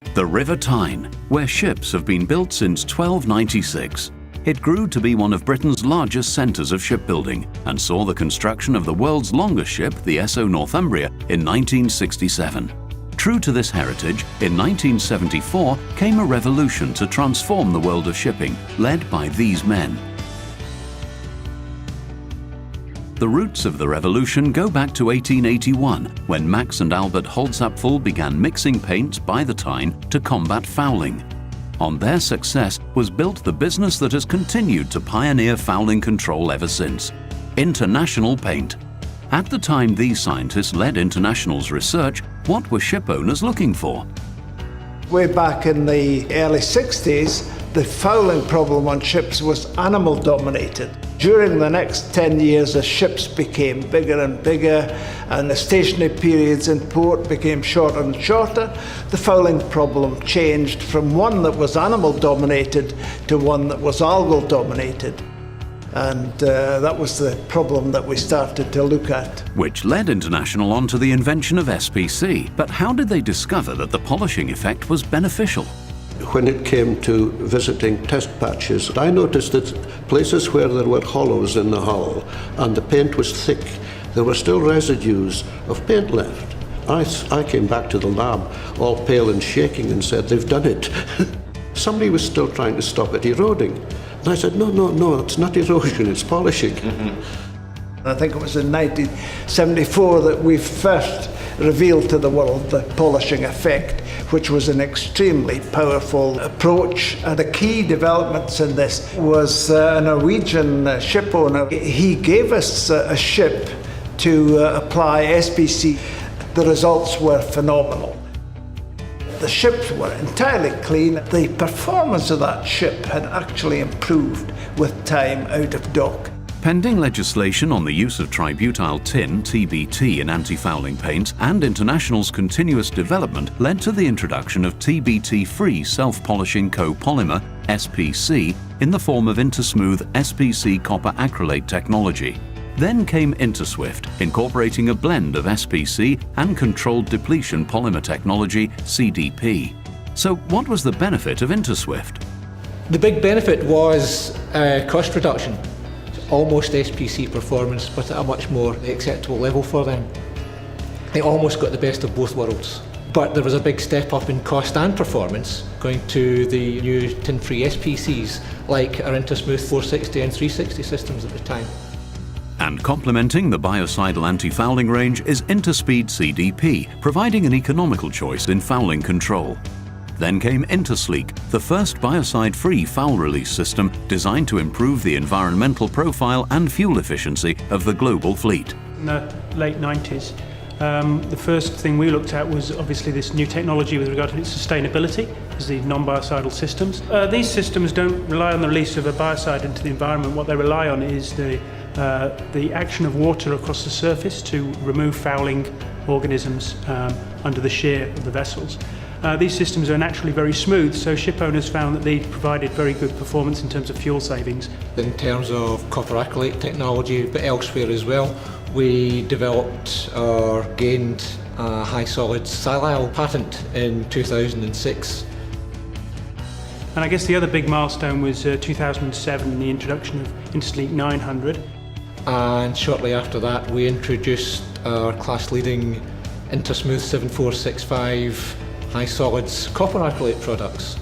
The River Tyne, where ships have been built since 1296. It grew to be one of Britain's largest centres of shipbuilding and saw the construction of the world's longest ship, the SO Northumbria, in 1967. True to this heritage, in 1974 came a revolution to transform the world of shipping, led by these men. The roots of the revolution go back to 1881, when Max and Albert Holzapfel began mixing paints by the Tyne to combat fouling. On their success was built the business that has continued to pioneer fouling control ever since: International Paint. At the time these scientists led International's research, what were ship owners looking for? Way back in the early 60s, the fouling problem on ships was animal-dominated. During the next 10 years, as ships became bigger and bigger and the stationary periods in port became shorter and shorter, the fouling problem changed from one that was animal-dominated to one that was algal-dominated. And that was the problem that we started to look at. Which led International on to the invention of SPC. But how did they discover that the polishing effect was beneficial? When it came to visiting test patches, I noticed that places where there were hollows in the hull and the paint was thick, there were still residues of paint left. I came back to the lab all pale and shaking and said, "They've done it." Somebody was still trying to stop it eroding. And I said, no, it's not erosion, it's polishing. I think it was in 1974 that we first revealed to the world the polishing effect, which was an extremely powerful approach. And the key developments in this was a Norwegian ship owner. He gave us a ship to apply SPC. The results were phenomenal. The ships were entirely clean. The performance of that ship had actually improved with time out of dock. Pending legislation on the use of tributyl tin, TBT, in anti-fouling paints and International's continuous development led to the introduction of TBT-free self-polishing copolymer, SPC, in the form of Intersmooth SPC copper acrylate technology. Then came Interswift, incorporating a blend of SPC and controlled depletion polymer technology, CDP. So what was the benefit of Interswift? The big benefit was cost reduction. Almost SPC performance, but at a much more acceptable level for them. They almost got the best of both worlds. But there was a big step up in cost and performance going to the new tin-free SPCs like our Intersmooth 460 and 360 systems at the time. And complementing the biocidal anti-fouling range is Interspeed CDP, providing an economical choice in fouling control. Then came Intersleek, the first biocide-free foul release system designed to improve the environmental profile and fuel efficiency of the global fleet. In the late 90s, the first thing we looked at was obviously this new technology with regard to its sustainability, as the non-biocidal systems. These systems don't rely on the release of a biocide into the environment. What they rely on is the action of water across the surface to remove fouling organisms under the shear of the vessels. These systems are naturally very smooth, so ship owners found that they provided very good performance in terms of fuel savings. In terms of copper acrylate technology, but elsewhere as well, we developed or gained a high solid silyle patent in 2006. And I guess the other big milestone was 2007, the introduction of Intersleek 900. And shortly after that, we introduced our class-leading Intersmooth 7465 high solids copper acrylate products,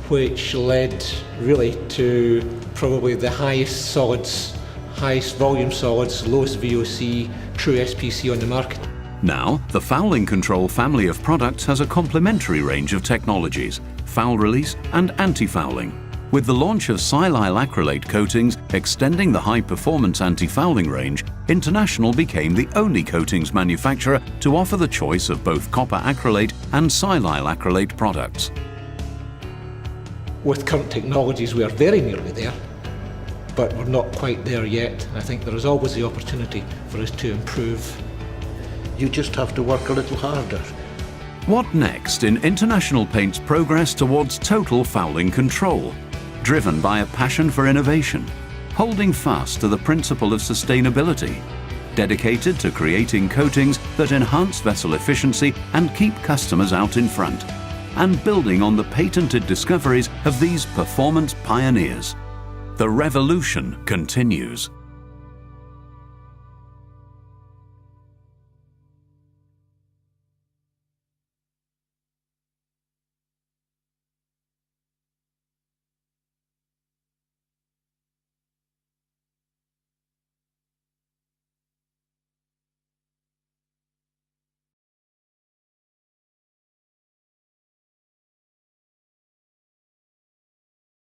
which led really to probably the highest solids, highest volume solids, lowest VOC, true SPC on the market. Now, the fouling control family of products has a complementary range of technologies: foul release and anti-fouling. With the launch of silyle acrylate coatings extending the high-performance anti-fouling range, International became the only coatings manufacturer to offer the choice of both copper acrylate and silyle acrylate products. With current technologies, we are very nearly there, but we're not quite there yet. I think there is always the opportunity for us to improve. You just have to work a little harder. What next in International Paint's progress towards total fouling control? Driven by a passion for innovation, holding fast to the principle of sustainability, dedicated to creating coatings that enhance vessel efficiency and keep customers out in front. and building on the patented discoveries of these performance pioneers. The revolution continues.